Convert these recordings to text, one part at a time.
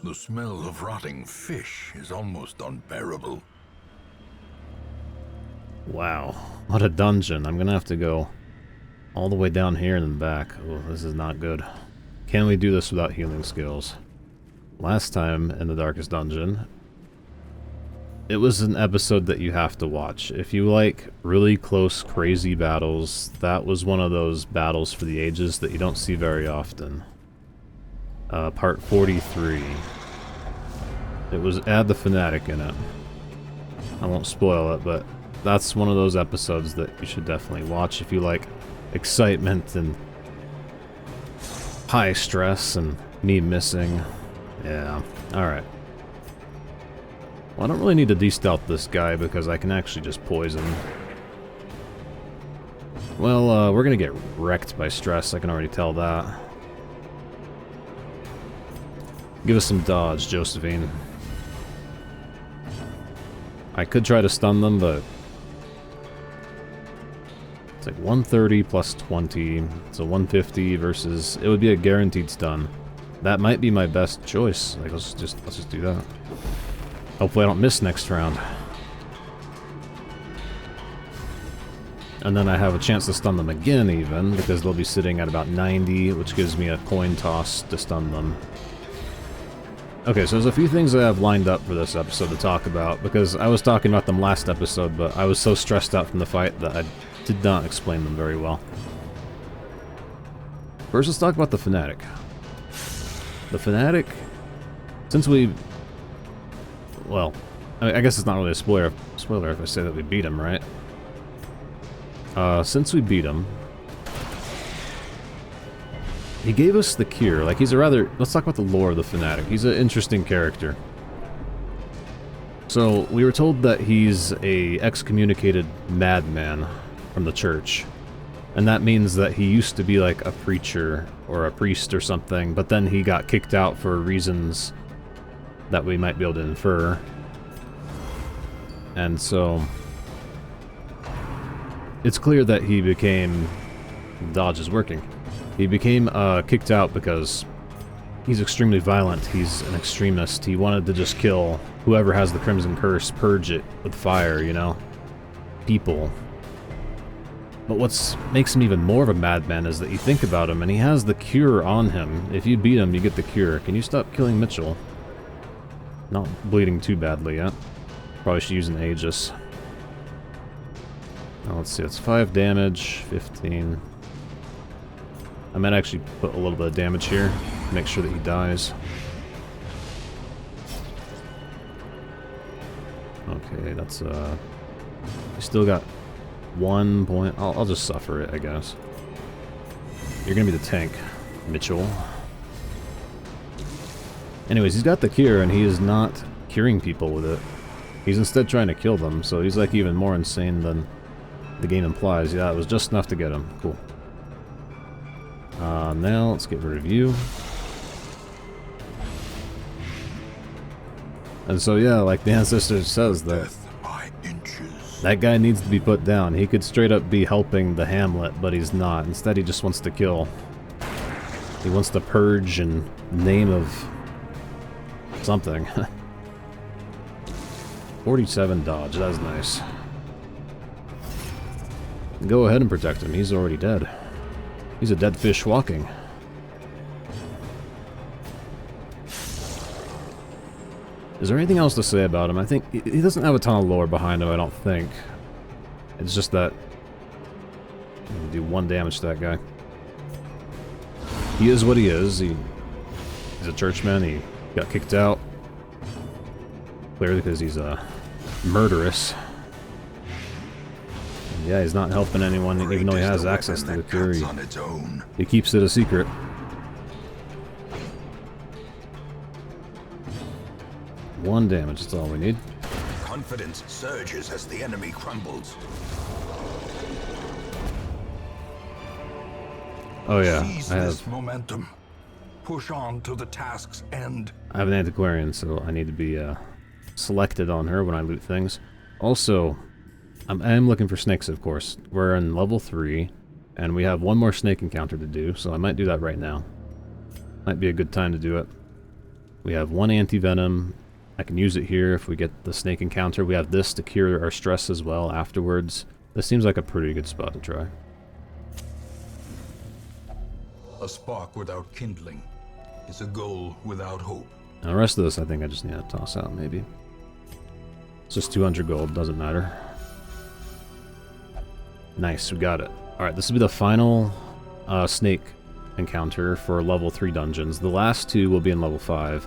The smell of rotting fish is almost unbearable. Wow, what a dungeon. I'm gonna have to go all the way down here and then back. Oh, this is not good. Can we do this without healing skills? Last time in the Darkest Dungeon, it was an episode that you have to watch. If you like really close, crazy battles, that was one of those battles for the ages that you don't see very often. Part 43. It had the Fanatic in it. I won't spoil it, but that's one of those episodes that you should definitely watch if you like excitement and high stress and me missing. Yeah, alright. Well, I don't really need to de-stealth this guy because I can actually just poison. Well, we're gonna get wrecked by stress, I can already tell that. Give us some dodge, Josephine. I could try to stun them, but it's like 130 plus 20, so 150 versus... It would be a guaranteed stun. That might be my best choice. Like, let's just do that. Hopefully I don't miss next round. And then I have a chance to stun them again, even, because they'll be sitting at about 90, which gives me a coin toss to stun them. Okay, so there's a few things I have lined up for this episode to talk about, because I was talking about them last episode, but I was so stressed out from the fight that I did not explain them very well. First, let's talk about the Fanatic. The Fanatic, since we... Well, I guess it's not really a spoiler if I say that we beat him, right? Since we beat him, he gave us the cure. Like, he's a rather... Let's talk about the lore of the Fanatic. He's an interesting character. So, we were told that he's a excommunicated madman from the church. And that means that he used to be like a preacher or a priest or something, but then he got kicked out for reasons that we might be able to infer. And so it's clear that he became... Dodge is working. He became kicked out because he's extremely violent. He's an extremist. He wanted to just kill whoever has the Crimson Curse, purge it with fire, you know? People. But what makes him even more of a madman is that you think about him, and he has the cure on him. If you beat him, you get the cure. Can you stop killing Mitchell? Not bleeding too badly yet. Probably should use an Aegis. Now let's see, it's 5 damage, 15. I might actually put a little bit of damage here, make sure that he dies. Okay, that's we still got 1 point. I'll just suffer it, I guess. You're gonna be the tank, Mitchell. Anyways, he's got the cure, and he is not curing people with it. He's instead trying to kill them, so he's like even more insane than the game implies. Yeah, it was just enough to get him. Cool. Now, let's get rid of you. And so, yeah, like the Ancestor says, that guy needs to be put down. He could straight up be helping the Hamlet, but he's not. Instead, he just wants to kill. He wants to purge in name of something. 47 dodge, that's nice. Go ahead and protect him, he's already dead. He's a dead fish walking. Is there anything else to say about him? I think he doesn't have a ton of lore behind him, I don't think. It's just that... I'm gonna do 1 damage to that guy. He is what he is. He's a churchman, he got kicked out. Clearly because he's murderous. And yeah, he's not helping anyone, even though he has access to the cure. He keeps it a secret. One damage, that's all we need. Confidence surges as the enemy crumbles. Oh yeah, Seize this momentum. Push on to the task's end. I have an Antiquarian, so I need to be selected on her when I loot things. Also, I am looking for snakes, of course. We're in level 3, and we have 1 more snake encounter to do, so I might do that right now. Might be a good time to do it. We have 1 anti-venom. I can use it here if we get the snake encounter. We have this to cure our stress as well afterwards. This seems like a pretty good spot to try. A spark without kindling is a goal without hope. And the rest of this I think I just need to toss out maybe. It's just 200 gold, doesn't matter. Nice, we got it. Alright, this will be the final snake encounter for level 3 dungeons. The last 2 will be in level 5,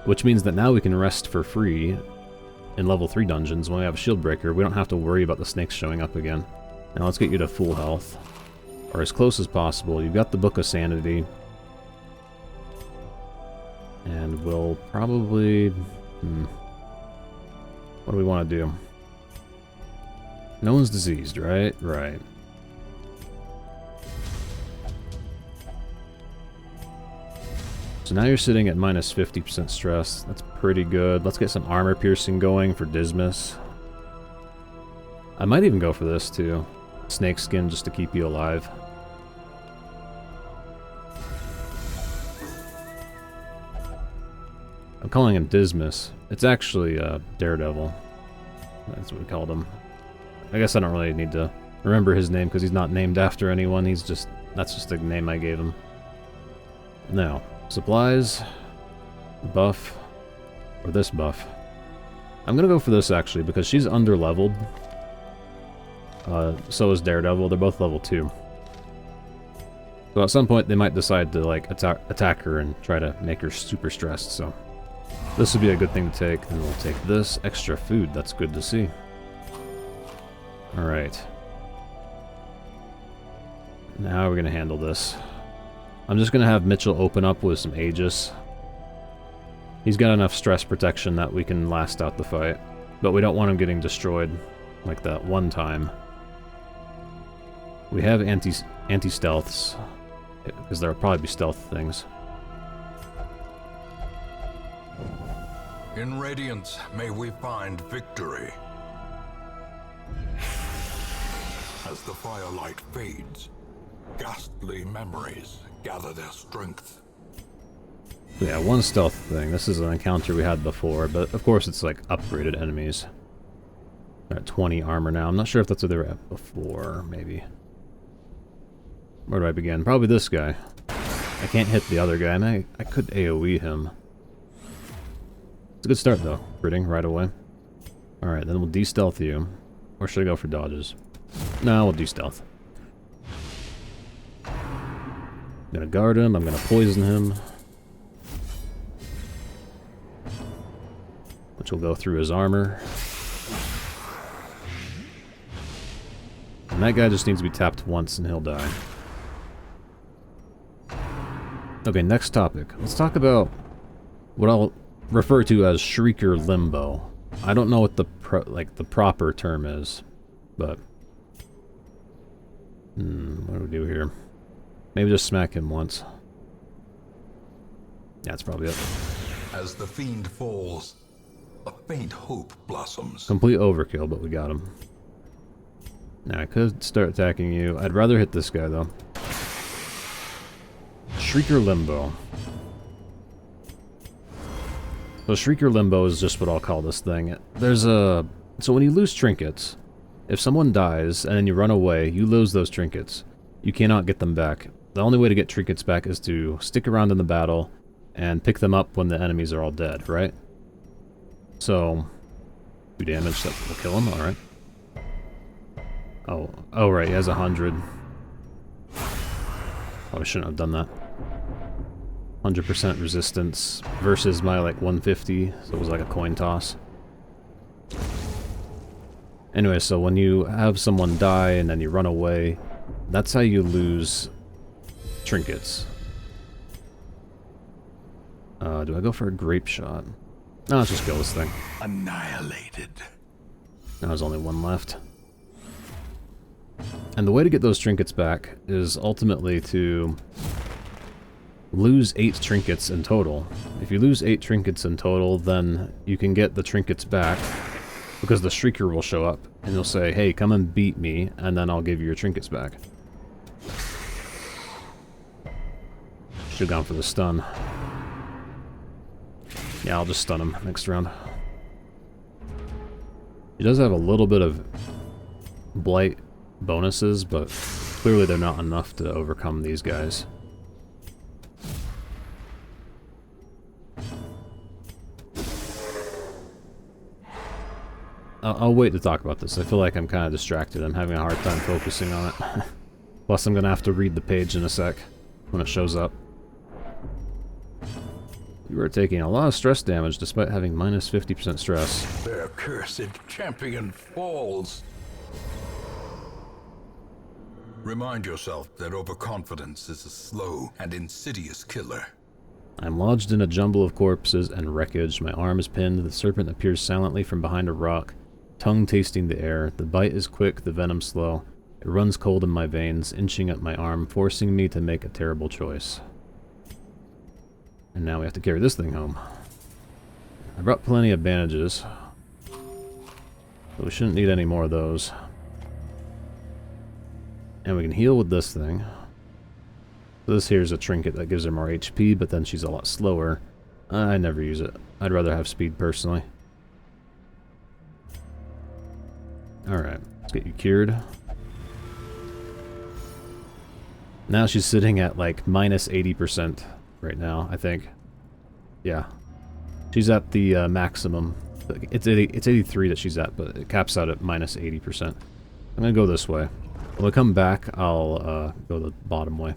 which means that now we can rest for free in level 3 dungeons. When we have a shield breaker, we don't have to worry about the snakes showing up again. Now let's get you to full health, or as close as possible. You've got the Book of Sanity, and we'll probably... what do we want to do? No one's diseased, right? Right. So now you're sitting at minus 50% stress. That's pretty good. Let's get some armor piercing going for Dismas. I might even go for this too. Snake skin just to keep you alive. I'm calling him Dismas. It's actually Daredevil. That's what we called him. I guess I don't really need to remember his name because he's not named after anyone. He's just... that's just the name I gave him. Now, supplies, buff, or this buff. I'm gonna go for this actually because she's under-leveled. So is Daredevil. They're both level 2. So at some point they might decide to like attack her and try to make her super stressed, so... this would be a good thing to take. Then we'll take this extra food. That's good to see. Alright. Now we're going to handle this. I'm just going to have Mitchell open up with some Aegis. He's got enough stress protection that we can last out the fight. But we don't want him getting destroyed like that one time. We have anti-stealths. Because there'll probably be stealth things. In Radiance, may we find victory. As the firelight fades, ghastly memories gather their strength. Yeah, one stealth thing. This is an encounter we had before, but of course it's like upgraded enemies. They're at 20 armor now. I'm not sure if that's what they were at before, maybe. Where do I begin? Probably this guy. I can't hit the other guy. I could AoE him. It's a good start though, critting right away. Alright, then we'll de-stealth you. Or should I go for dodges? No, we'll de-stealth. I'm gonna guard him, I'm gonna poison him. Which will go through his armor. And that guy just needs to be tapped once and he'll die. Okay, next topic. Let's talk about what I'll refer to as shrieker limbo. I don't know what the proper term is, but what do we do here? Maybe just smack him once. Yeah, that's probably it. As the fiend falls, a faint hope blossoms. Complete overkill, but we got him. Now I could start attacking you. I'd rather hit this guy though. Shrieker limbo. So Shrieker Limbo is just what I'll call this thing. There's a... so when you lose trinkets, if someone dies and then you run away, you lose those trinkets. You cannot get them back. The only way to get trinkets back is to stick around in the battle and pick them up when the enemies are all dead, right? So, 2 damage, that will kill him, alright. Oh right, he has 100. Oh, I shouldn't have done that. 100% resistance versus my like 150, so it was like a coin toss. Anyway, so when you have someone die and then you run away, that's how you lose trinkets. Do I go for a grape shot? No, let's just kill this thing. Annihilated. Now there's only 1 left. And the way to get those trinkets back is ultimately to lose 8 trinkets in total. If you lose 8 trinkets in total, then you can get the trinkets back because the Shrieker will show up and he'll say, hey, come and beat me, and then I'll give you your trinkets back. Should've gone for the stun. Yeah, I'll just stun him next round. He does have a little bit of blight bonuses, but clearly they're not enough to overcome these guys. I'll wait to talk about this. I feel like I'm kind of distracted. I'm having a hard time focusing on it. Plus, I'm going to have to read the page in a sec when it shows up. You are taking a lot of stress damage despite having minus 50% stress. Their cursed champion falls. Remind yourself that overconfidence is a slow and insidious killer. I'm lodged in a jumble of corpses and wreckage. My arm is pinned. The serpent appears silently from behind a rock, tongue tasting the air. The bite is quick, the venom slow. It runs cold in my veins, inching up my arm, forcing me to make a terrible choice. And now we have to carry this thing home. I brought plenty of bandages, but we shouldn't need any more of those. And we can heal with this thing. So this here is a trinket that gives her more HP, but then she's a lot slower. I never use it. I'd rather have speed personally. Alright, let's get you cured. Now she's sitting at like minus 80% right now, I think. Yeah. She's at the maximum. It's 83 that she's at, but it caps out at minus 80%. I'm gonna go this way. When I come back, I'll go the bottom way.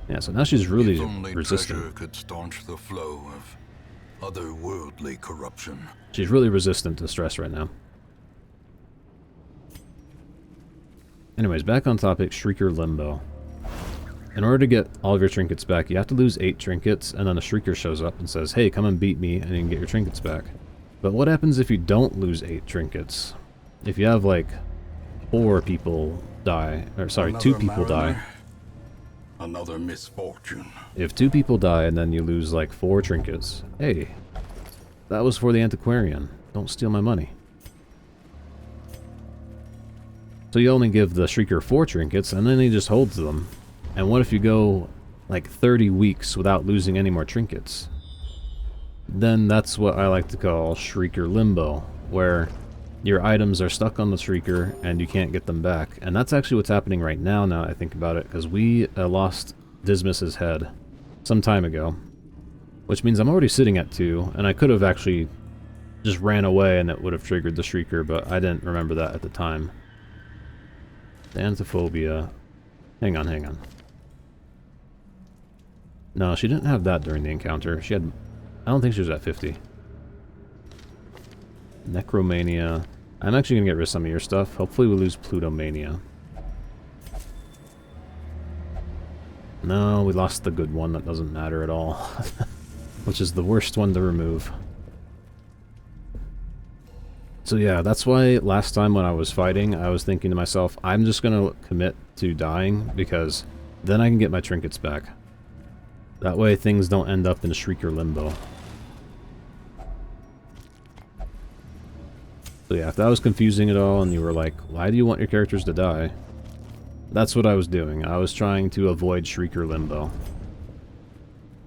Yeah, so now she's really if only resistant. treasure could staunch the flow of otherworldly corruption. She's really resistant to stress right now. Anyways, back on topic, Shrieker Limbo. In order to get all of your trinkets back, you have to lose 8 trinkets, and then a Shrieker shows up and says, hey, come and beat me, and you can get your trinkets back. But what happens if you don't lose 8 trinkets? If you have, like, 4 people die, or sorry, Another 2 people mariner, die. Another misfortune. If 2 people die and then you lose, like, 4 trinkets, hey, that was for the Antiquarian. Don't steal my money. So you only give the Shrieker 4 trinkets, and then he just holds them. And what if you go, like, 30 weeks without losing any more trinkets? Then that's what I like to call Shrieker Limbo, where your items are stuck on the Shrieker and you can't get them back. And that's actually what's happening right now, now that I think about it, because we lost Dismas's head some time ago. Which means I'm already sitting at 2, and I could have actually just ran away and it would have triggered the Shrieker, but I didn't remember that at the time. Xanthophobia. Hang on, hang on. No, she didn't have that during the encounter. She had... I don't think she was at 50. Necromania. I'm actually going to get rid of some of your stuff. Hopefully we lose Plutomania. No, we lost the good one. That doesn't matter at all. Which is the worst one to remove. So yeah, that's why last time when I was fighting, I was thinking to myself, I'm just going to commit to dying, because then I can get my trinkets back. That way things don't end up in Shrieker Limbo. So yeah, if that was confusing at all and you were like, why do you want your characters to die? That's what I was doing. I was trying to avoid Shrieker Limbo.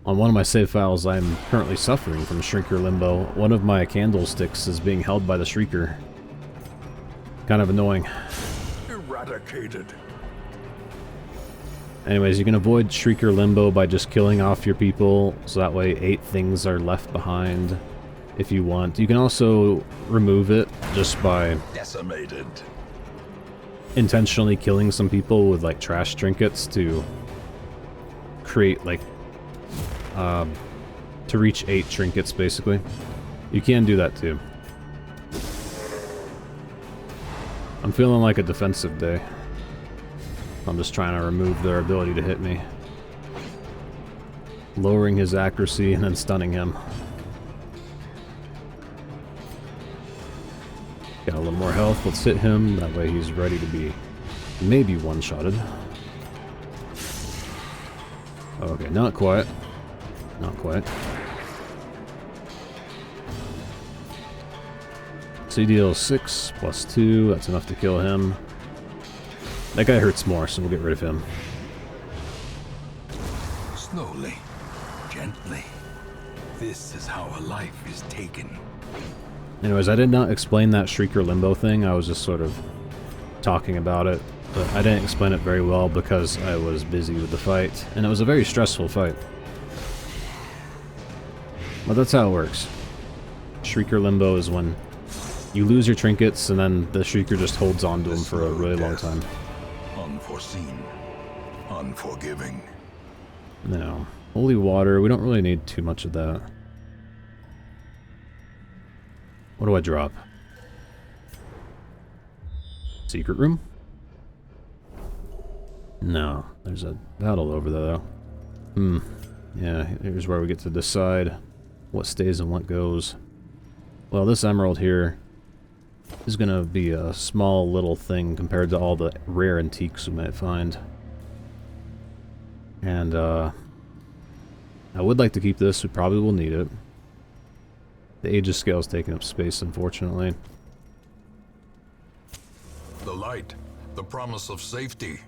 On one of my save files, I'm currently suffering from Shrieker Limbo. One of my candlesticks is being held by the Shrieker. Kind of annoying. Eradicated. Anyways, you can avoid Shrieker Limbo by just killing off your people, so that way 8 things are left behind if you want. You can also remove it just by Decimated. intentionally killing some people with like trash trinkets to create like to reach 8 trinkets basically. You can do that too. I'm feeling like a defensive day. I'm just trying to remove their ability to hit me. Lowering his accuracy and then stunning him. Got a little more health, let's hit him, that way he's ready to be maybe one-shotted. Okay, not quite. Not quite. So he deals 6 plus 2, that's enough to kill him. That guy hurts more, so we'll get rid of him. Slowly, gently. This is how a life is taken. Anyways, I did not explain that shrieker limbo thing. I was just sort of talking about it, but I didn't explain it very well because I was busy with the fight, and it was a very stressful fight. But that's how it works. Shrieker limbo is when you lose your trinkets, and then the shrieker just holds on to them for a really long time. Unforeseen. Unforgiving. No. Holy water, we don't really need too much of that. What do I drop? Secret room? No. There's a battle over there, though. Yeah, here's where we get to decide what stays and what goes. Well, this emerald here is going to be a small little thing compared to all the rare antiques we might find. And, I would like to keep this. We probably will need it. The Aegis scale is taking up space, unfortunately. The light. The promise of safety.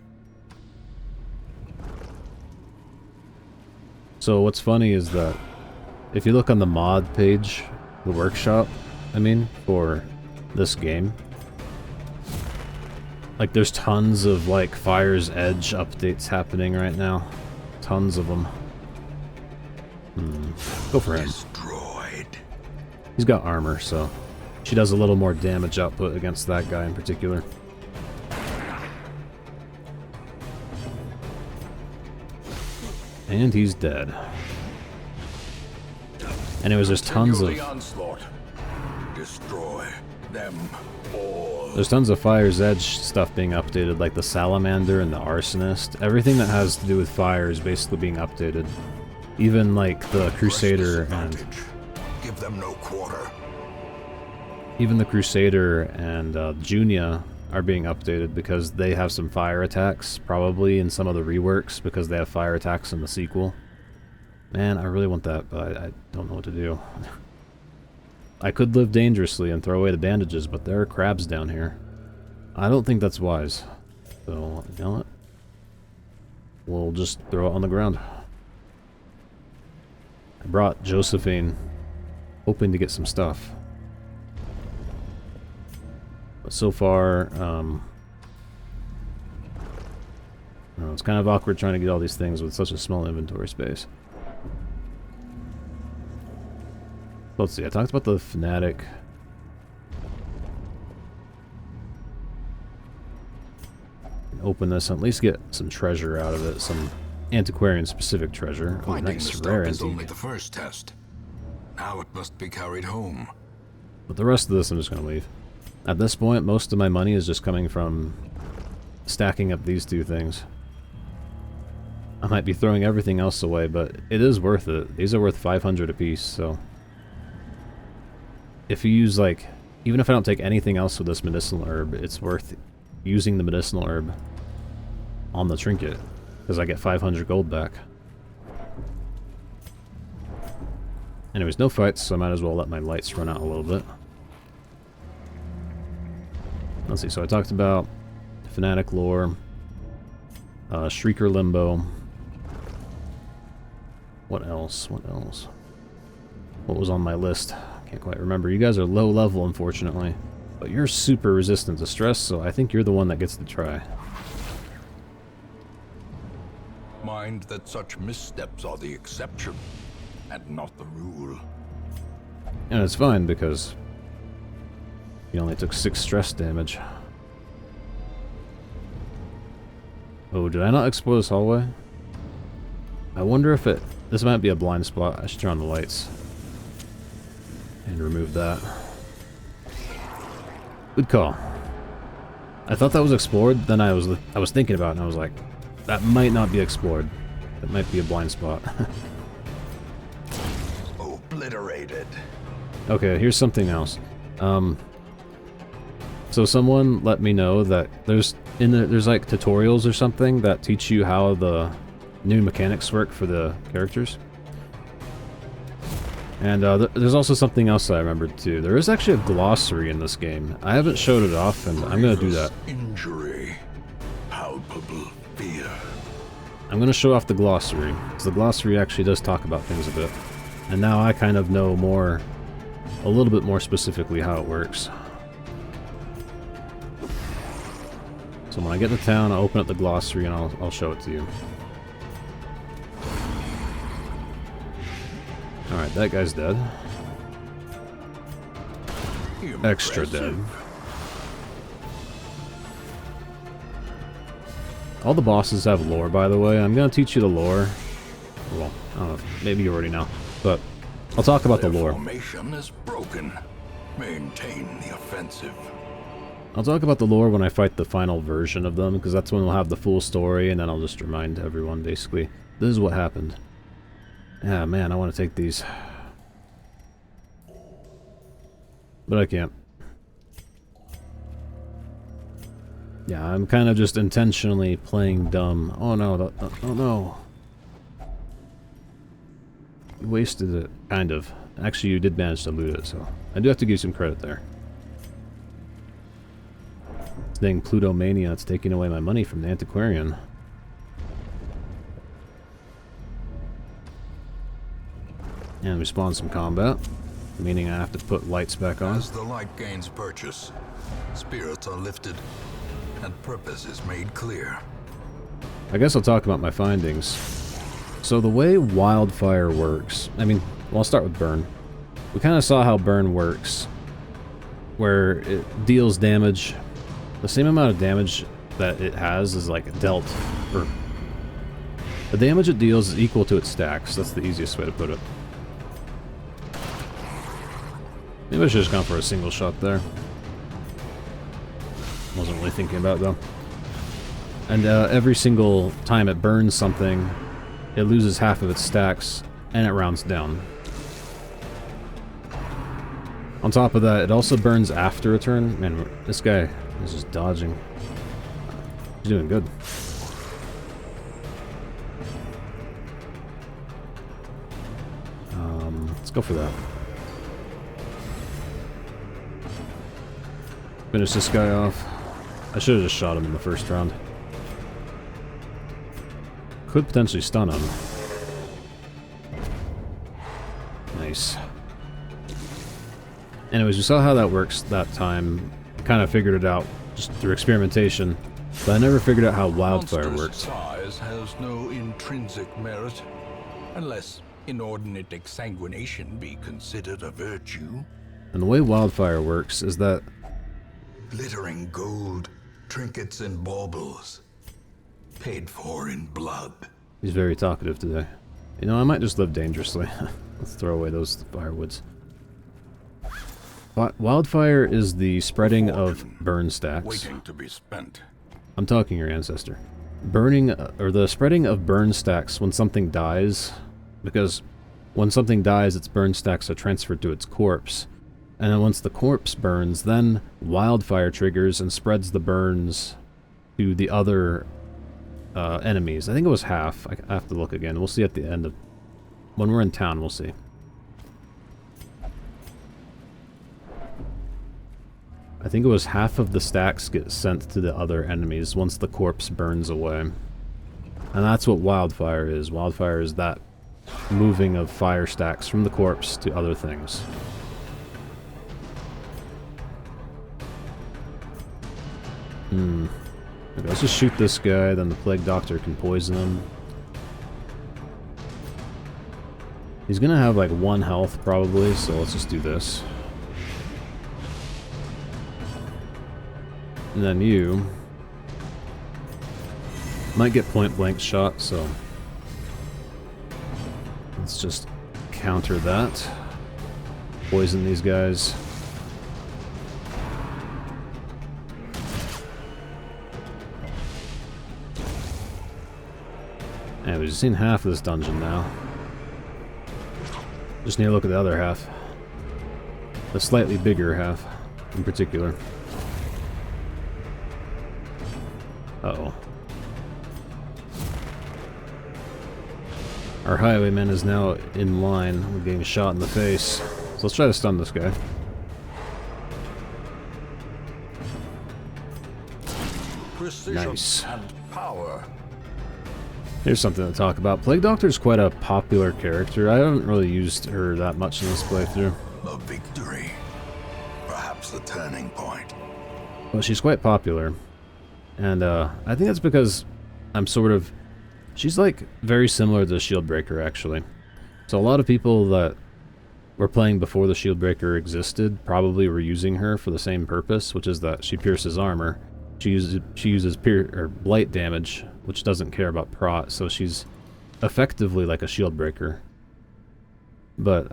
So what's funny is that if you look on the mod page, the workshop, I mean, for this game, like there's tons of like Fire's Edge updates happening right now. Tons of them. Go for him. Destroyed. He's got armor, so she does a little more damage output against that guy in particular. And he's dead. Anyways, there's tons of... Destroy them all. There's tons of Fire's Edge stuff being updated, like the Salamander and the Arsonist. Everything that has to do with fire is basically being updated. Even like the Crusader and... Give them no quarter. Even the Crusader and Junia are being updated because they have some fire attacks, probably in some of the reworks, because they have fire attacks in the sequel. Man, I really want that, but I don't know what to do. I could live dangerously and throw away the bandages, but there are crabs down here. I don't think that's wise. So, you know what? We'll just throw it on the ground. I brought Josephine, hoping to get some stuff. But so far, I don't know, it's kind of awkward trying to get all these things with such a small inventory space. Let's see, I talked about the Fanatic. Open this and at least get some treasure out of it, some Antiquarian specific treasure. Oh, Finding nice, the stuff rare is antique. only the first test. Now it must be carried home. But the rest of this I'm just going to leave. At this point, most of my money is just coming from stacking up these two things. I might be throwing everything else away, but it is worth it. These are worth 500 apiece, so... If you use, like... Even if I don't take anything else with this medicinal herb, it's worth using the medicinal herb on the trinket, because I get 500 gold back. Anyways, no fights, so I might as well let my lights run out a little bit. Let's see, so I talked about Fanatic lore, Shrieker limbo. What else? What else? What was on my list? Can't quite remember. You guys are low level, unfortunately. But you're super resistant to stress, so I think you're the one that gets to try. Mind that such missteps are the exception, and not the rule. And it's fine, because he only took 6 stress damage. Oh, did I not explore this hallway? I wonder if it... This might be a blind spot. I should turn on the lights. And remove that. Good call. I thought that was explored, then I was thinking about it, and I was like, that might not be explored. That might be a blind spot. Obliterated. Okay, here's something else. So someone let me know that there's like tutorials or something that teach you how the new mechanics work for the characters. And there's also something else I remembered too. There is actually a glossary in this game. I haven't showed it off, and I'm gonna do that. Injury, palpable fear. I'm going to show off the glossary, because the glossary actually does talk about things a bit. And now I kind of know more, a little bit more specifically how it works. So when I get to town, I'll open up the glossary and I'll show it to you. Alright, that guy's dead. Extra dead. All the bosses have lore, by the way. I'm going to teach you the lore. Well, I don't know, maybe you already know. But I'll talk about the lore. Formation is broken. Maintain the offensive. I'll talk about the lore when I fight the final version of them, because that's when we'll have the full story, and then I'll just remind everyone, basically, this is what happened. Yeah, man, I want to take these. But I can't. Yeah, I'm kind of just intentionally playing dumb. Oh no, oh no. You wasted it, kind of. Actually, you did manage to loot it, so I do have to give you some credit there. This thing, Plutomania, it's taking away my money from the Antiquarian. And we spawn some combat, meaning I have to put lights back on. As the light gains purchase, spirits are lifted, and purpose is made clear. I guess I'll talk about my findings. So the way wildfire works, well, I'll start with burn. We kind of saw how burn works, where it deals damage. The same amount of damage that it has is like dealt, or the damage it deals is equal to its stacks. That's the easiest way to put it. Maybe I should have just gone for a single shot there. Wasn't really thinking about it though. And every single time it burns something, it loses half of its stacks, and it rounds down. On top of that, it also burns after a turn. Man, this guy is just dodging. He's doing good. Let's go for that. Finish this guy off. I should have just shot him in the first round. Could potentially stun him. Nice. Anyways, we saw how that works that time. Kind of figured it out just through experimentation, but I never figured out how wildfire works. Size has no intrinsic merit, unless inordinate exsanguination be considered a virtue. And the way wildfire works is that Glittering gold, trinkets and baubles, paid for in blood. he's very talkative today. You know, I might just live dangerously. Let's throw away those firewoods. Wildfire is the spreading of burn stacks. Waiting to be spent. I'm talking your ancestor. Burning, or the spreading of burn stacks when something dies, because when something dies, its burn stacks are transferred to its corpse. And then once the corpse burns, then wildfire triggers and spreads the burns to the other enemies. I think it was half. I have to look again. We'll see at the end of... When we're in town, we'll see. I think it was half of the stacks get sent to the other enemies once the corpse burns away. And that's what wildfire is. Wildfire is that moving of fire stacks from the corpse to other things. Okay, let's just shoot this guy, then the Plague Doctor can poison him. He's gonna have like 1 health probably, so let's just do this. And then you might get point blank shot, so let's just counter that. Poison these guys. Yeah, we've seen half of this dungeon now. Just need to look at the other half. The slightly bigger half, in particular. Uh-oh. Our highwayman is now in line with getting shot in the face. So let's try to stun this guy. Precision Nice. and power. Here's something to talk about. Plague Doctor's quite a popular character. I haven't really used her that much in this playthrough. A victory. Perhaps the turning point. Well, she's quite popular. And I think that's because I'm sort of... She's like very similar to Shieldbreaker, actually. So a lot of people that were playing before the Shieldbreaker existed probably were using her for the same purpose, which is that she pierces armor. She uses blight damage, which doesn't care about prot, so she's effectively like a Shieldbreaker. But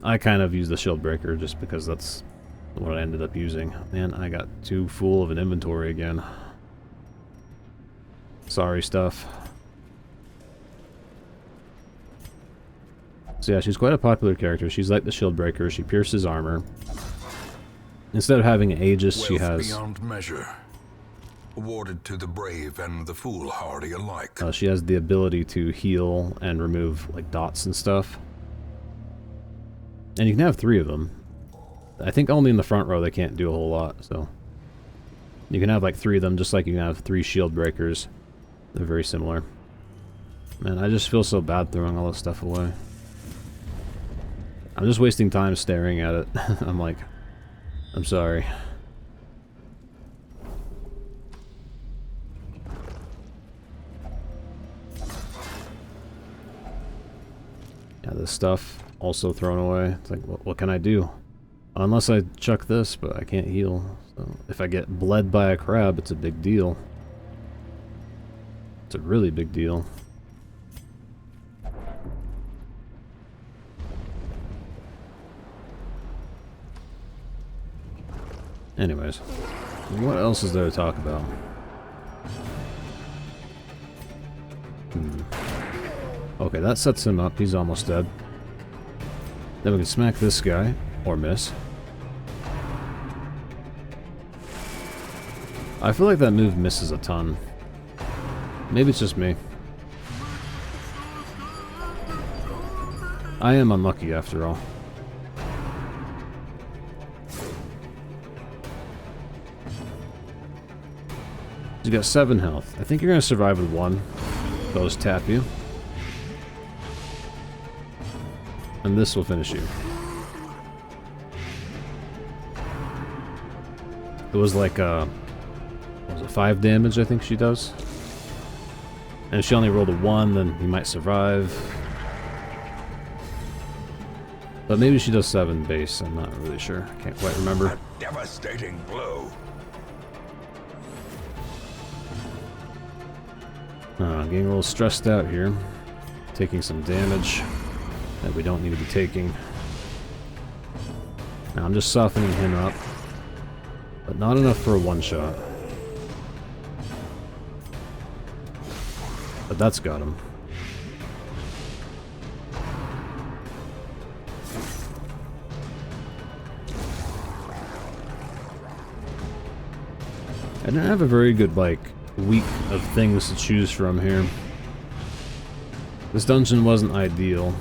I kind of use the Shieldbreaker just because that's what I ended up using. Man, I got too full of an inventory again. Sorry, stuff. So yeah, she's quite a popular character. She's like the Shieldbreaker. She pierces armor. Instead of having Aegis, she has... beyond measure. Awarded to the brave and the foolhardy alike. She has the ability to heal and remove like dots and stuff. And you can have 3 of them. I think only in the front row they can't do a whole lot, so... You can have like 3 of them, just like you can have 3 Shieldbreakers. They're very similar. Man, I just feel so bad throwing all this stuff away. I'm just wasting time staring at it. I'm like, I'm sorry. Yeah, this stuff also thrown away. It's like, what can I do? Unless I chuck this, but I can't heal. So if I get bled by a crab, it's a big deal. It's a really big deal. Anyways, what else is there to talk about? Okay, that sets him up. He's almost dead. Then we can smack this guy, or miss. I feel like that move misses a ton. Maybe it's just me. I am unlucky after all. You got 7 health. I think you're gonna survive with 1. Those tap you. And this will finish you. It was like, what was it, 5 damage I think she does? And if she only rolled a 1, then you might survive. But maybe she does 7 base, I'm not really sure. Can't quite remember. A devastating blow. Getting a little stressed out here. Taking some damage that we don't need to be taking. Now I'm just softening him up. But not enough for a one-shot. But that's got him. I didn't have a very good, like, week of things to choose from here. This dungeon wasn't ideal.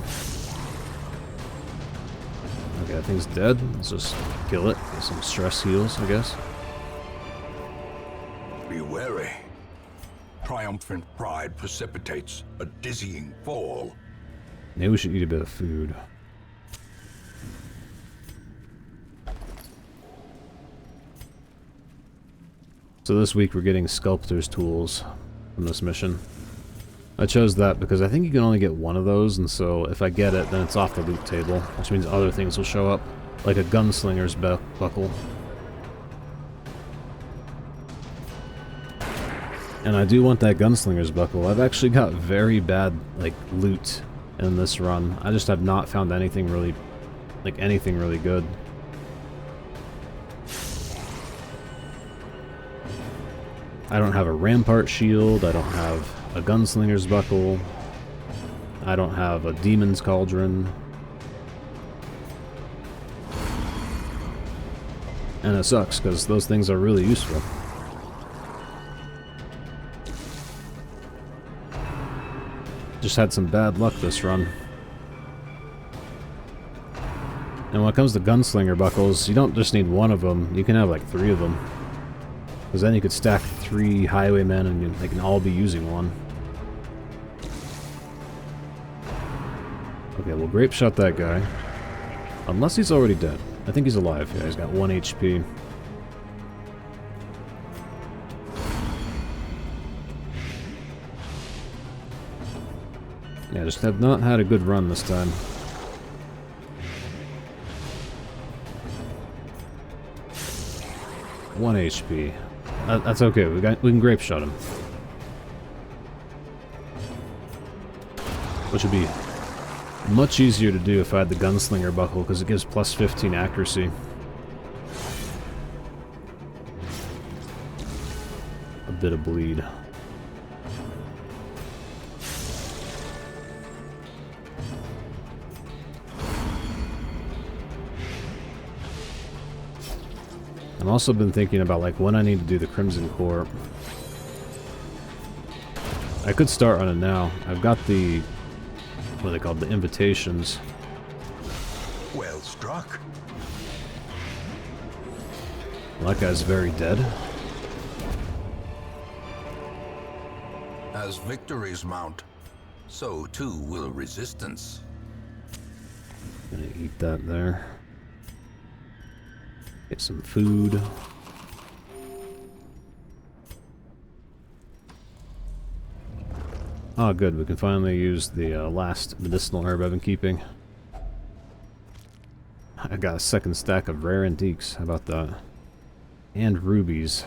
Okay, that thing's dead. Let's just kill it. Get some stress heals, I guess. Be wary. Triumphant pride precipitates a dizzying fall. Maybe we should eat a bit of food. So this week we're getting Sculptor's Tools from this mission. I chose that because I think you can only get 1 of those, and so if I get it, then it's off the loot table, which means other things will show up, like a gunslinger's buckle. And I do want that gunslinger's buckle. I've actually got very bad, like, loot in this run. I just have not found anything really, like, anything really good. I don't have a rampart shield, I don't have a gunslinger's buckle, I don't have a demon's cauldron. And it sucks, because those things are really useful. Just had some bad luck this run. And when it comes to gunslinger buckles, you don't just need 1 of them, you can have like 3 of them. Because then you could stack 3 highwaymen and they can all be using 1. Okay, we'll grape shot that guy. Unless he's already dead. I think he's alive. Yeah, he's got 1 HP. Yeah, just have not had a good run this time. One HP. That's okay. We can grape shot him, which would be much easier to do if I had the gunslinger buckle, because it gives plus 15 accuracy. A bit of bleed. I've also been thinking about like when I need to do the Crimson Core. I could start on it now. I've got the, what are they called, the invitations. Well struck. Well, that guy's very dead. As victories mount, so too will resistance. Gonna eat that there. Get some food. Oh, good. We can finally use the last medicinal herb I've been keeping. I got a second stack of rare antiques. How about that? And rubies.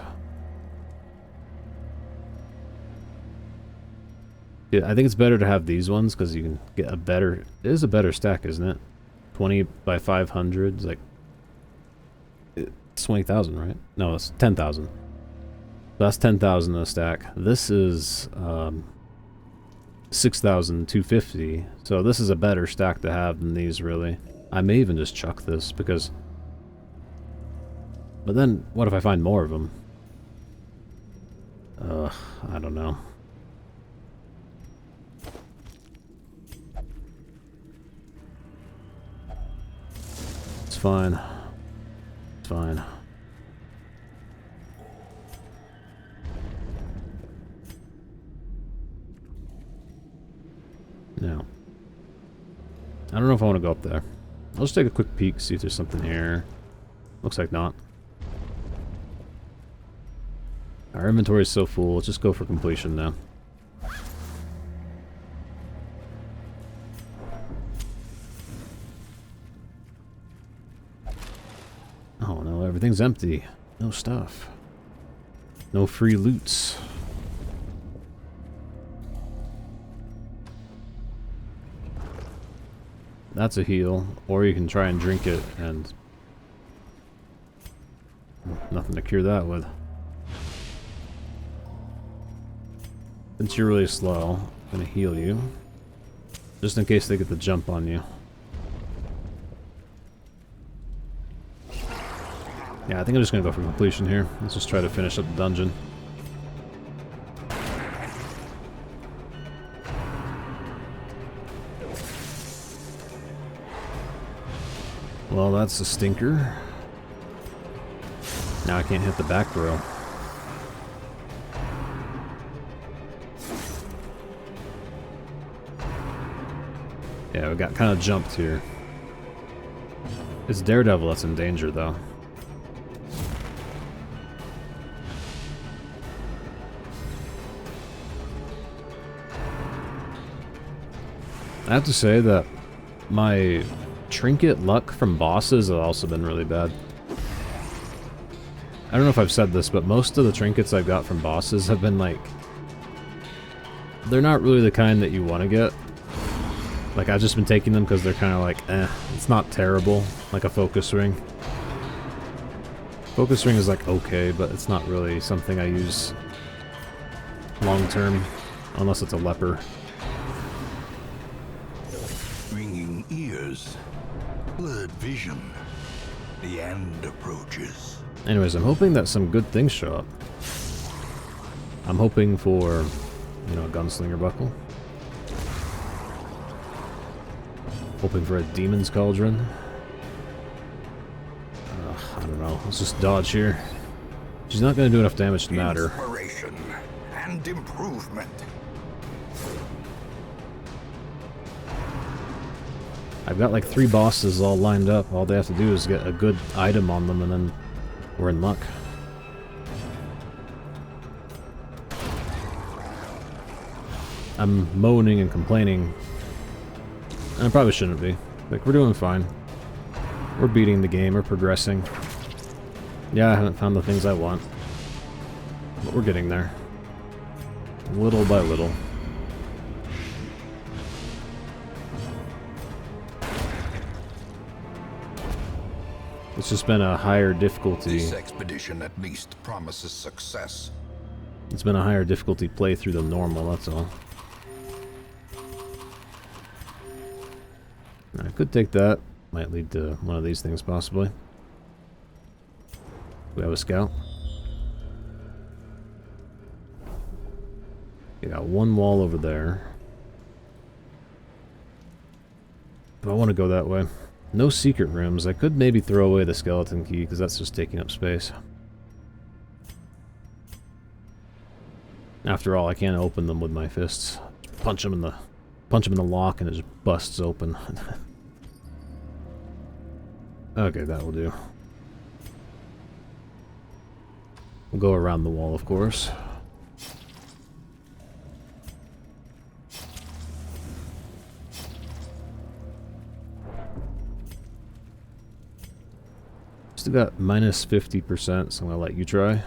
Yeah, I think it's better to have these ones because you can get a better... It is a better stack, isn't it? 20 by 500 is like... It's 20,000, right? No, it's 10,000. So that's 10,000 a stack. This is 6,250. So this is a better stack to have than these, really. I may even just chuck this because... But then, what if I find more of them? I don't know. It's fine. It's fine. Now, I don't know if I want to go up there. I'll just take a quick peek, see if there's something here. Looks like not. Our inventory is so full, let's just go for completion now. Oh no, everything's empty. No stuff. No free loots. That's a heal, or you can try and drink it and... Nothing to cure that with. Since you're really slow, I'm gonna heal you. Just in case they get the jump on you. Yeah, I think I'm just gonna go for completion here. Let's just try to finish up the dungeon. Well, that's a stinker. Now I can't hit the back row. Yeah, we got kind of jumped here. It's Daredevil that's in danger, though. I have to say that my trinket luck from bosses has also been really bad. I don't know if I've said this, but most of the trinkets I've got from bosses have been like... They're not really the kind that you want to get. Like, I've just been taking them because they're kind of like, it's not terrible, like a focus ring. Focus ring is like okay, but it's not really something I use long term, unless it's a leper. Ringing ears, blurred vision, the end approaches. Anyways, I'm hoping that some good things show up. I'm hoping for, you know, a gunslinger buckle. Hoping for a demon's cauldron. I don't know. Let's just dodge here. She's not going to do enough damage to matter. Inspiration and improvement. I've got like 3 bosses all lined up. All they have to do is get a good item on them and then we're in luck. I'm moaning and complaining. And I probably shouldn't be. Like, we're doing fine. We're beating the game, we're progressing. Yeah, I haven't found the things I want. But we're getting there. Little by little. It's just been a higher difficulty. This expedition at least promises success. It's been a higher difficulty playthrough than normal, that's all. I could take that. Might lead to one of these things, possibly. We have a scout. We got one wall over there. But I want to go that way. No secret rooms. I could maybe throw away the skeleton key, because that's just taking up space. After all, I can't open them with my fists. Punch them in the lock and it just busts open. Okay, that will do. We'll go around the wall, of course. Still got minus 50%, so I'm gonna let you try.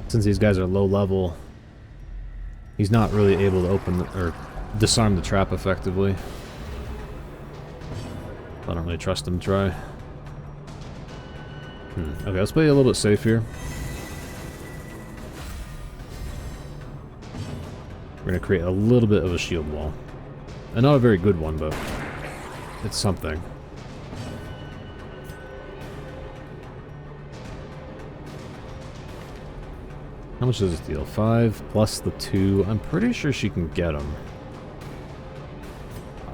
Since these guys are low level, he's not really able to open or disarm the trap effectively. I don't really trust him to try. Okay, let's play a little bit safe here. We're gonna create a little bit of a shield wall. And not a very good one, but it's something. How much does this deal? 5 plus the 2. I'm pretty sure she can get them.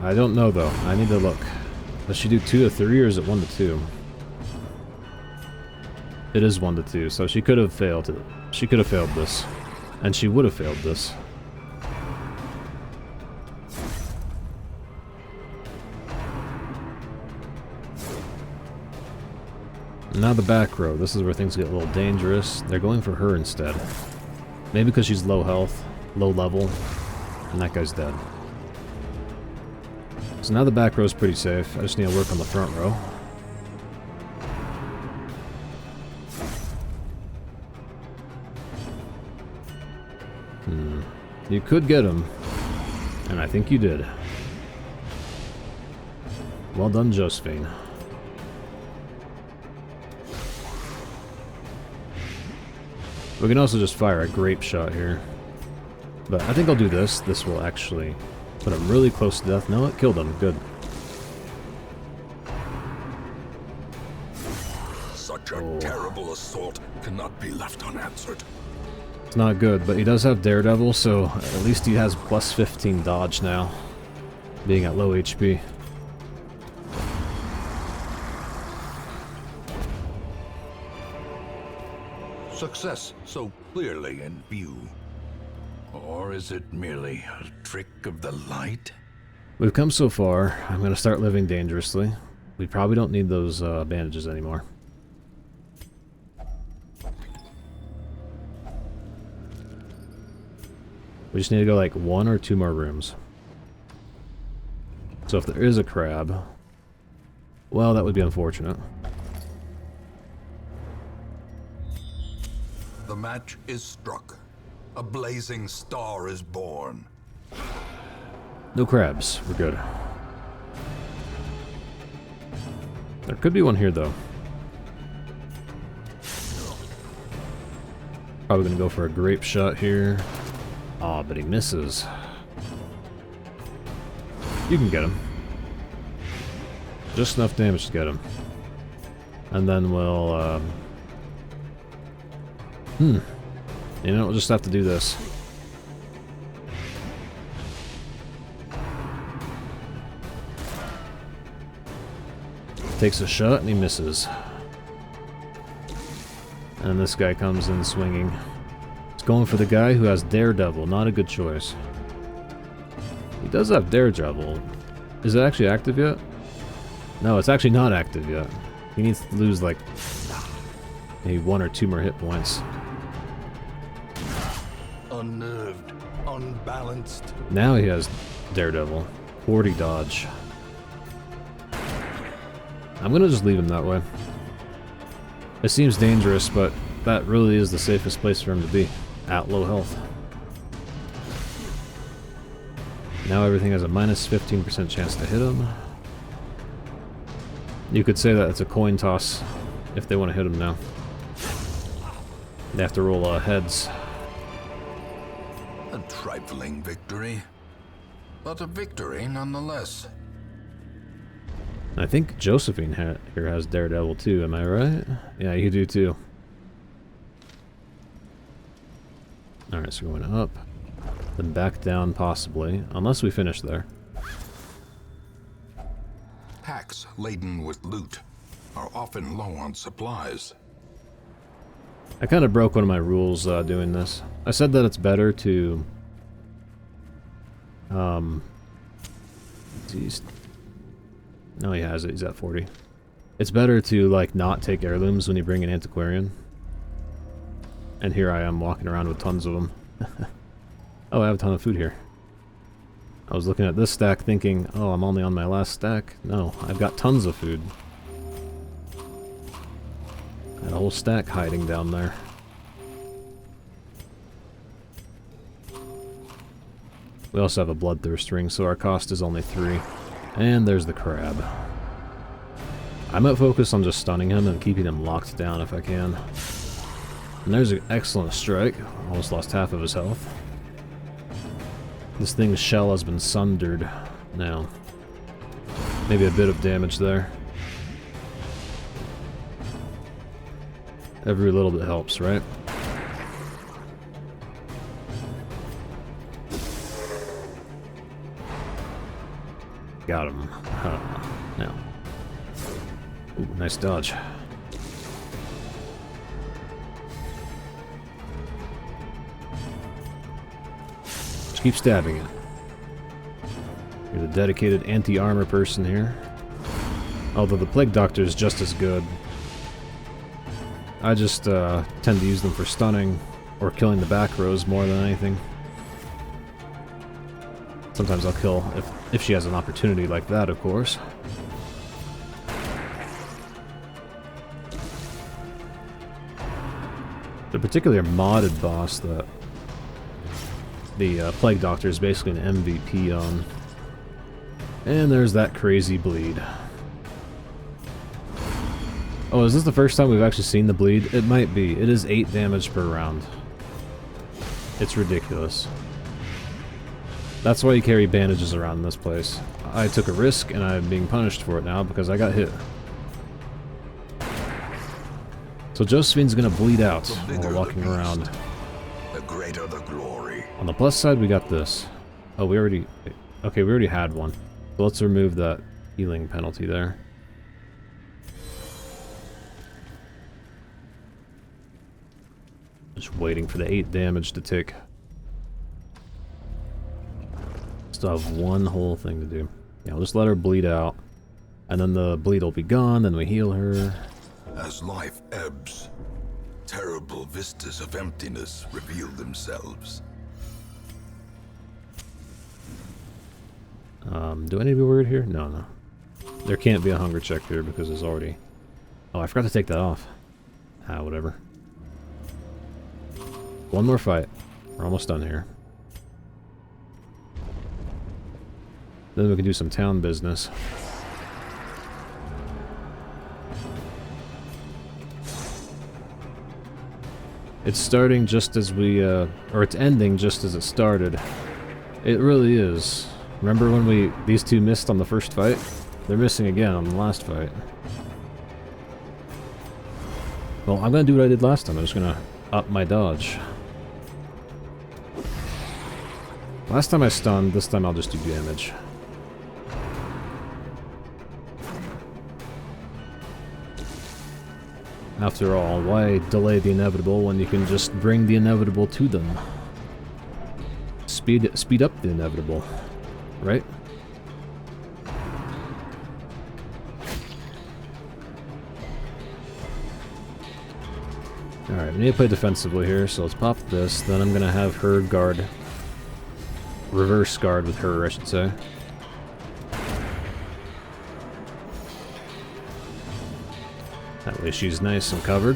I don't know though. I need to look. Does she do 2 to 3 or is it 1 to 2? It is 1 to 2, so she could have failed it. She could have failed this. And she would have failed this. Now the back row. This is where things get a little dangerous. They're going for her instead. Maybe because she's low health, low level, and that guy's dead. So now the back row is pretty safe. I just need to work on the front row. You could get him, and I think you did. Well done, Josephine. We can also just fire a grape shot here. But I think I'll do this. This will actually put him really close to death. No, it killed him. Good. Such a terrible assault cannot be left unanswered. It's not good, but he does have Daredevil, so at least he has plus 15 dodge now, being at low HP. Success so clearly in view. Or is it merely a trick of the light? We've come so far. I'm going to start living dangerously. We probably don't need those bandages anymore. We just need to go like 1 or 2 more rooms. So if there is a crab, well, that would be unfortunate. The match is struck. A blazing star is born. No crabs. We're good. There could be one here, though. Probably gonna go for a grape shot here. Aw, but he misses. You can get him. Just enough damage to get him. And then we'll, you know, we'll just have to do this. Takes a shot and he misses. And this guy comes in swinging. It's going for the guy who has Daredevil. Not a good choice. He does have Daredevil. Is it actually active yet? No, it's actually not active yet. He needs to lose like maybe 1 or 2 more hit points. Unnerved, unbalanced. Now he has Daredevil. 40 dodge. I'm gonna just leave him that way. It seems dangerous, but that really is the safest place for him to be. At low health. Now everything has a minus 15% chance to hit him. You could say that it's a coin toss if they want to hit him now. They have to roll heads. A trifling victory, but a victory nonetheless. I think Josephine here has Daredevil too, am I right? Yeah, you do too. Alright, so going up, then back down possibly, unless we finish there. Packs laden with loot are often low on supplies. I kind of broke one of my rules doing this. I said that it's better to... Geez. No, he has it. He's at 40. It's better to, like, not take heirlooms when you bring an Antiquarian. And here I am walking around with tons of them. Oh, I have a ton of food here. I was looking at this stack thinking, oh, I'm only on my last stack. No, I've got tons of food. I had a whole stack hiding down there. We also have a bloodthirst ring, so our cost is only 3. And there's the crab. I might focus on just stunning him and keeping him locked down if I can. And there's an excellent strike. Almost lost half of his health. This thing's shell has been sundered now. Maybe a bit of damage there. Every little bit helps, right? Got him. Now. Ooh, nice dodge. Just keep stabbing it. You're the dedicated anti-armor person here. Although the Plague Doctor is just as good. I just tend to use them for stunning or killing the back rows more than anything. Sometimes I'll kill if she has an opportunity like that, of course. The particular modded boss that the Plague Doctor is basically an MVP on. And there's that crazy bleed. Oh, is this the first time we've actually seen the bleed? It might be. It is 8 damage per round. It's ridiculous. That's why you carry bandages around in this place. I took a risk, and I'm being punished for it now because I got hit. So Josephine's gonna bleed out while we're walking around. The greater the glory. On the plus side, we got this. Oh, we already... Okay, we already had one. So let's remove that healing penalty there. Just waiting for the 8 damage to tick. Still have one whole thing to do. Yeah, we'll just let her bleed out. And then the bleed will be gone, then we heal her. As life ebbs, terrible vistas of emptiness reveal themselves. Do I need to be worried here? No, no. There can't be a hunger check here because there's already... Oh, I forgot to take that off. Ah, whatever. One more fight. We're almost done here. Then we can do some town business. It's starting just as we, or it's ending just as it started. It really is. Remember when these two missed on the first fight? They're missing again on the last fight. Well, I'm gonna do what I did last time. I'm just gonna up my dodge. Last time I stunned, this time I'll just do damage. After all, why delay the inevitable when you can just bring the inevitable to them? Speed up the inevitable, right? Alright, we need to play defensively here, so let's pop this, then I'm gonna have her guard. Reverse guard with her, I should say. That way she's nice and covered.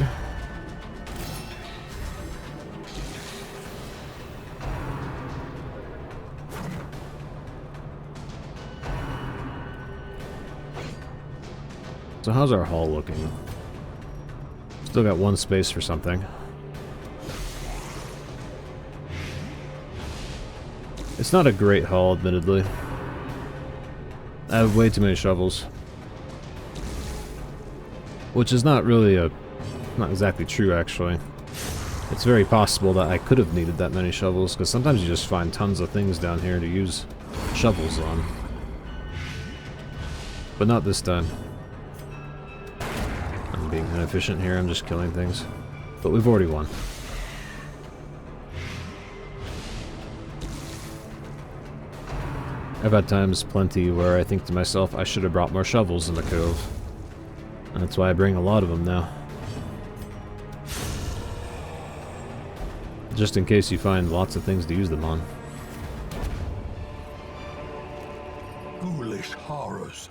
So how's our hull looking? Still got one space for something. It's not a great hull, admittedly. I have way too many shovels. Which is not really not exactly true, actually. It's very possible that I could have needed that many shovels, because sometimes you just find tons of things down here to use shovels on. But not this time. I'm being inefficient here, I'm just killing things. But we've already won. I've had times plenty where I think to myself, I should have brought more shovels in the cove. And that's why I bring a lot of them now. Just in case you find lots of things to use them on. Ghoulish horrors,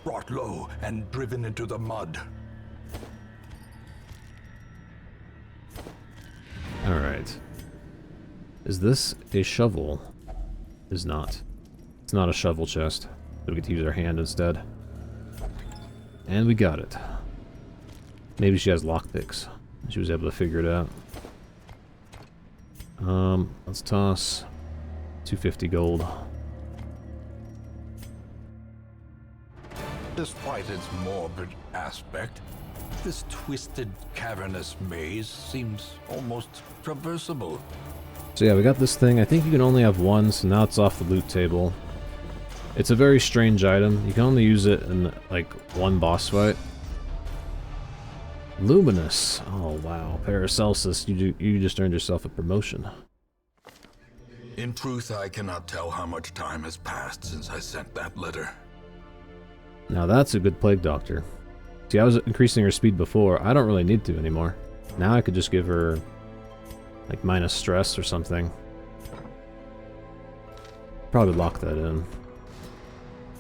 brought low and driven into the mud. Alright. Is this a shovel? Is not. It's not a shovel chest. So we get to use our hand instead. And we got it. Maybe she has lockpicks. She was able to figure it out. Let's toss 250 gold. Despite its morbid aspect, this twisted, cavernous maze seems almost traversable. So yeah, we got this thing. I think you can only have one, so now it's off the loot table. It's a very strange item. You can only use it in, like, one boss fight. Luminous. Oh, wow. Paracelsus, you just earned yourself a promotion. In truth, I cannot tell how much time has passed since I sent that letter. Now that's a good plague doctor. See, I was increasing her speed before. I don't really need to anymore. Now I could just give her, like, minus stress or something. Probably lock that in.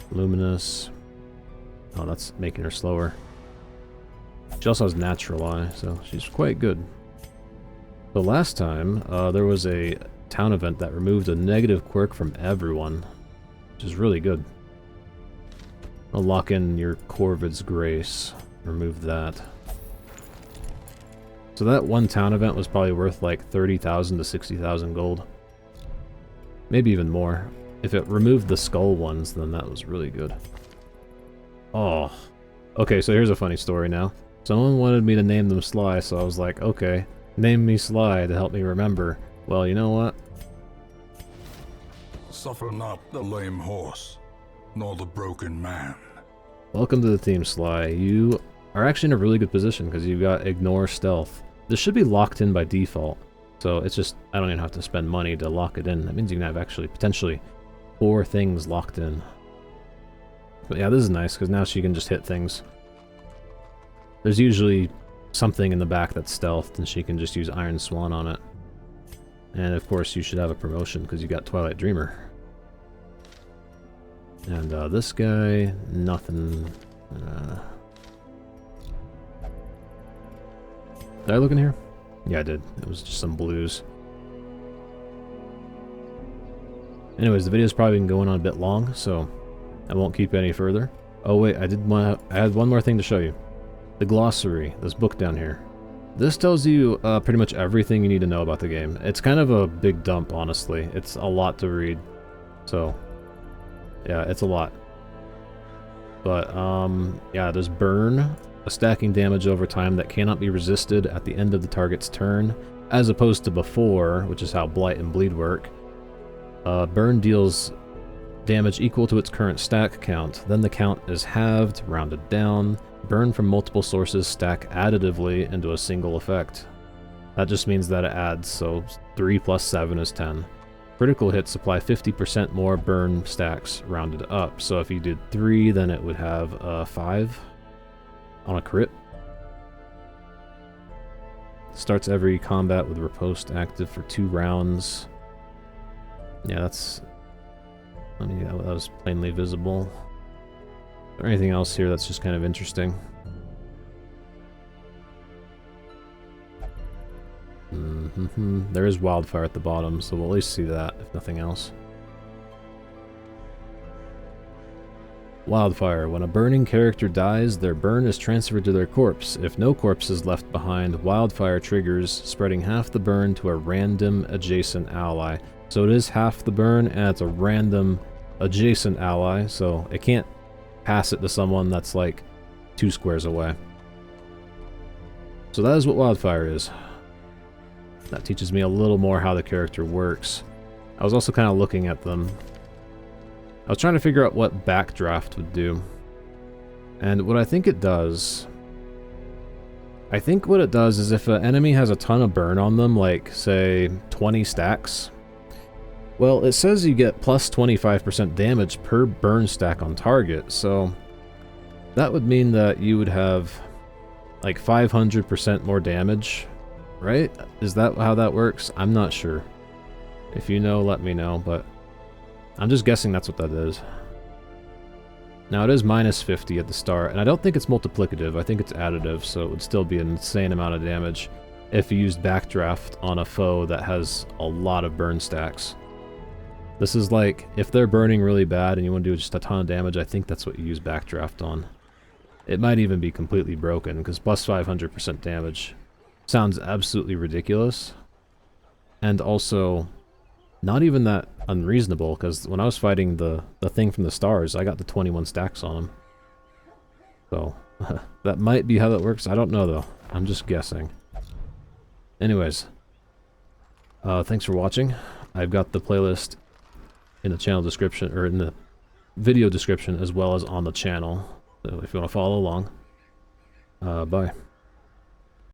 Luminous. Oh, that's making her slower. She also has natural eye, so she's quite good. So last time, there was a town event that removed a negative quirk from everyone, which is really good. I'll lock in your Corvid's Grace. Remove that. So that one town event was probably worth like 30,000 to 60,000 gold. Maybe even more. If it removed the skull ones, then that was really good. Oh. Okay, so here's a funny story now. Someone wanted me to name them Sly, so I was like, okay, name me Sly to help me remember. Well, you know what? Suffer not the lame horse, nor the broken man. Welcome to the team, Sly. You are actually in a really good position because you've got Ignore Stealth. This should be locked in by default. So it's just, I don't even have to spend money to lock it in. That means you can have actually potentially 4 things locked in. But yeah, this is nice because now she can just hit things. There's usually something in the back that's stealthed and she can just use Iron Swan on it. And of course you should have a promotion because you got Twilight Dreamer. And this guy, nothing. Did I look in here? Yeah, I did. It was just some blues. Anyways, the video's probably been going on a bit long, so I won't keep any further. Oh wait, I had one more thing to show you. The glossary, this book down here. This tells you pretty much everything you need to know about the game. It's kind of a big dump, honestly. It's a lot to read. So, yeah, it's a lot. But, yeah, there's Burn, a stacking damage over time that cannot be resisted at the end of the target's turn, as opposed to before, which is how Blight and Bleed work. Burn deals damage equal to its current stack count. Then the count is halved, rounded down. burn from multiple sources stack additively into a single effect. That just means that it adds, so 3 plus 7 is 10. Critical hits supply 50% more burn stacks rounded up, so if you did 3, then it would have 5 on a crit. Starts every combat with riposte active for 2 rounds. Yeah, that's... I mean, that was plainly visible. Is there anything else here that's just kind of interesting? There is wildfire at the bottom, so we'll at least see that, if nothing else. Wildfire. When a burning character dies, their burn is transferred to their corpse. If no corpse is left behind, wildfire triggers, spreading half the burn to a random adjacent ally. So it is half the burn, and it's a random adjacent ally, so it can't pass it to someone that's like 2 squares away. So that is what wildfire is. That teaches me a little more how the character works. I was also kind of looking at them. I was trying to figure out what backdraft would do. And what I think it does... I think what it does is if an enemy has a ton of burn on them, like, say, 20 stacks... Well, it says you get plus 25% damage per burn stack on target, so... that would mean that you would have, like, 500% more damage, right? Is that how that works? I'm not sure. If you know, let me know, but... I'm just guessing that's what that is. Now it is minus 50 at the start, and I don't think it's multiplicative, I think it's additive, so it would still be an insane amount of damage if you used backdraft on a foe that has a lot of burn stacks. This is like, if they're burning really bad and you want to do just a ton of damage, I think that's what you use backdraft on. It might even be completely broken, because plus 500% damage sounds absolutely ridiculous. And also... not even that unreasonable, because when I was fighting the thing from the stars, I got the 21 stacks on him. So, that might be how that works. I don't know, though. I'm just guessing. Anyways. Thanks for watching. I've got the playlist in the channel description, or in the video description, as well as on the channel. So if you want to follow along. Bye.